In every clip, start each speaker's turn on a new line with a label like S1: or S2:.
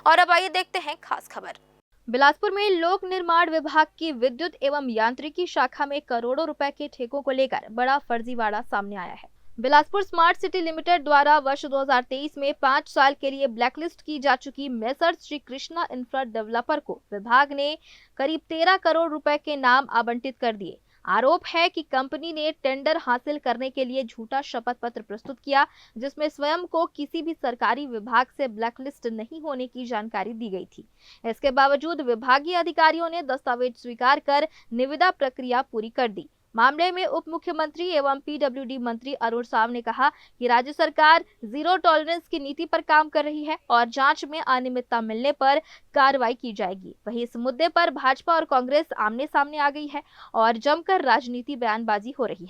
S1: और अब आइए देखते हैं खास खबर। बिलासपुर में लोक निर्माण विभाग की विद्युत एवं यांत्रिकी शाखा में करोड़ों रुपए के ठेकों को लेकर बड़ा फर्जीवाड़ा सामने आया है। बिलासपुर स्मार्ट सिटी लिमिटेड द्वारा वर्ष 2023 में 5 साल के लिए ब्लैकलिस्ट की जा चुकी messrs Shri Krishna infra developer को विभाग ने करीब 13 करोड़ रुपए के नाम आवंटित कर दिए। आरोप है कि कंपनी ने टेंडर हासिल करने के लिए झूठा शपथ पत्र प्रस्तुत किया, जिसमें स्वयं को किसी भी सरकारी विभाग से ब्लैकलिस्ट नहीं होने की जानकारी दी गई थी। इसके बावजूद विभागीय अधिकारियों ने दस्तावेज स्वीकार कर निविदा प्रक्रिया पूरी कर दी। मामले में उप मुख्यमंत्री एवं पीडब्ल्यूडी मंत्री अरुण साव ने कहा कि राज्य सरकार जीरो टॉलरेंस की नीति पर काम कर रही है और जांच में अनियमितता मिलने पर कार्रवाई की जाएगी। वहीं इस मुद्दे पर भाजपा और कांग्रेस आमने सामने आ गई है और जमकर राजनीतिक बयानबाजी हो रही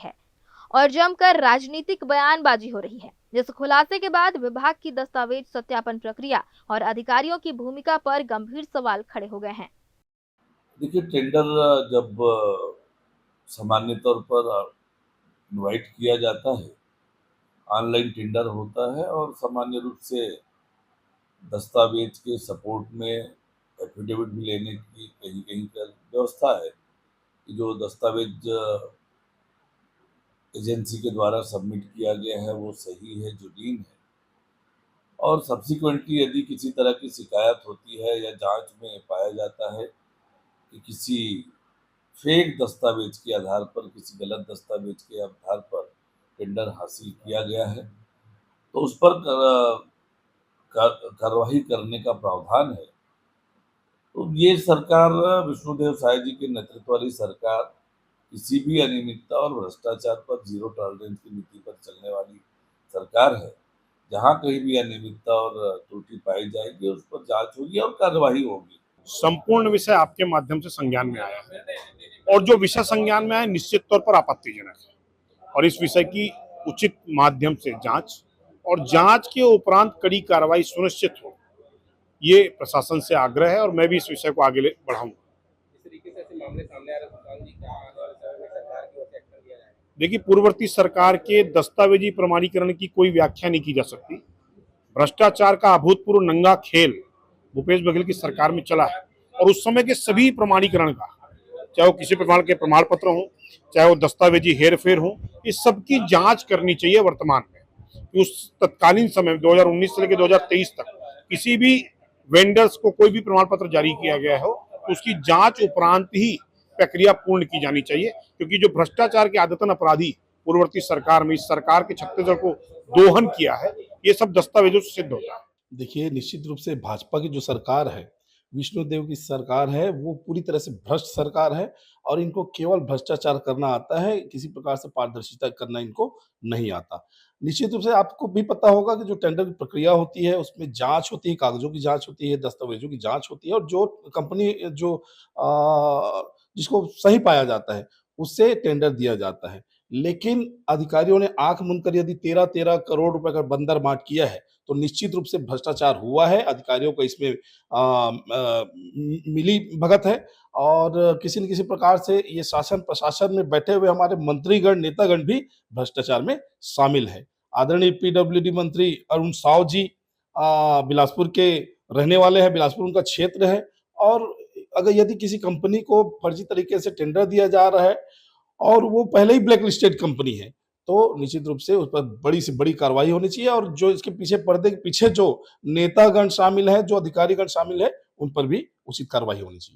S1: है। जिस खुलासे के बाद विभाग की दस्तावेज सत्यापन प्रक्रिया और अधिकारियों की भूमिका पर गंभीर सवाल खड़े हो गए हैं।
S2: देखिए, टेंडर जब सामान्य तौर पर इनवाइट किया जाता है, ऑनलाइन टेंडर होता है और सामान्य रूप से दस्तावेज के सपोर्ट में एफिडेविट भी लेने की कहीं कहीं का व्यवस्था है कि जो दस्तावेज एजेंसी के द्वारा सबमिट किया गया है वो सही है, जुनीन है। और सब्सिक्वेंटली यदि किसी तरह की शिकायत होती है या जांच में पाया जाता है कि किसी फेक दस्तावेज के आधार पर, किसी गलत दस्तावेज के आधार पर टेंडर हासिल किया गया है, तो उस पर कार्रवाई करने का प्रावधान है। तो ये सरकार, विष्णुदेव साय जी के नेतृत्व वाली सरकार, किसी भी अनियमितता और भ्रष्टाचार पर जीरो टॉलरेंस की नीति पर चलने वाली सरकार है। जहाँ कहीं भी अनियमितता और त्रुटि पाई जाएगी उस पर जांच होगी और कार्रवाई होगी।
S3: संपूर्ण विषय आपके माध्यम से संज्ञान में आया है और जो विषय संज्ञान में आया निश्चित तौर पर आपत्तिजनक है और इस विषय की उचित माध्यम से जांच और जांच के उपरांत कड़ी कार्रवाई सुनिश्चित हो, ये प्रशासन से आग्रह है और मैं भी इस विषय को आगे बढ़ाऊंगा। देखिए, पूर्ववर्ती सरकार के दस्तावेजी प्रमाणीकरण की कोई व्याख्या नहीं की जा सकती। भ्रष्टाचार का अभूतपूर्व नंगा खेल भूपेश बघेल की सरकार में चला है और उस समय के सभी प्रमाणीकरण का, चाहे वो किसी प्रकार के प्रमाण पत्र हो, चाहे वो दस्तावेजी हेरफेर हो, इस सब की जांच करनी चाहिए वर्तमान में। उस तत्कालीन समय 2019 से लेकर 2023 तक किसी भी वेंडर्स को कोई भी प्रमाण पत्र जारी किया गया हो तो उसकी जांच उपरांत ही प्रक्रिया पूर्ण की जानी चाहिए, क्योंकि जो भ्रष्टाचार के आदतन अपराधी पूर्ववर्ती सरकार में इस सरकार के छत्तीसगढ़ को दोहन किया है, ये सब दस्तावेजों से सिद्ध होता है।
S4: देखिए, निश्चित रूप से भाजपा की जो सरकार है, विष्णुदेव की सरकार है, वो पूरी तरह से भ्रष्ट सरकार है और इनको केवल भ्रष्टाचार करना आता है, किसी प्रकार से पारदर्शिता करना इनको नहीं आता। निश्चित रूप से आपको भी पता होगा कि जो टेंडर की प्रक्रिया होती है, उसमें जाँच होती है, कागज़ों की जाँच होती है, दस्तावेज़ों की जाँच होती है और जो कंपनी जिसको सही पाया जाता है, उससे टेंडर दिया जाता है। लेकिन अधिकारियों ने आँख मूंद कर यदि 13-13 करोड़ रुपए का बंदरबांट किया है, तो निश्चित रूप से भ्रष्टाचार हुआ है। अधिकारियों को इसमें मिली भगत है और किसी न किसी प्रकार से ये शासन प्रशासन में बैठे हुए हमारे मंत्रीगण, नेतागण भी भ्रष्टाचार में शामिल है। आदरणीय पीडब्ल्यूडी मंत्री अरुण साव जी बिलासपुर के रहने वाले हैं, बिलासपुर उनका क्षेत्र है और अगर यदि किसी कंपनी को फर्जी तरीके से टेंडर दिया जा रहा है और वो पहले ही ब्लैक लिस्टेड कंपनी है, तो निश्चित रूप से उस पर बड़ी से बड़ी कार्रवाई होनी चाहिए और जो इसके पीछे पर्दे के पीछे जो नेतागण शामिल हैं, जो अधिकारीगण शामिल हैं, उन पर भी उचित कार्रवाई होनी चाहिए।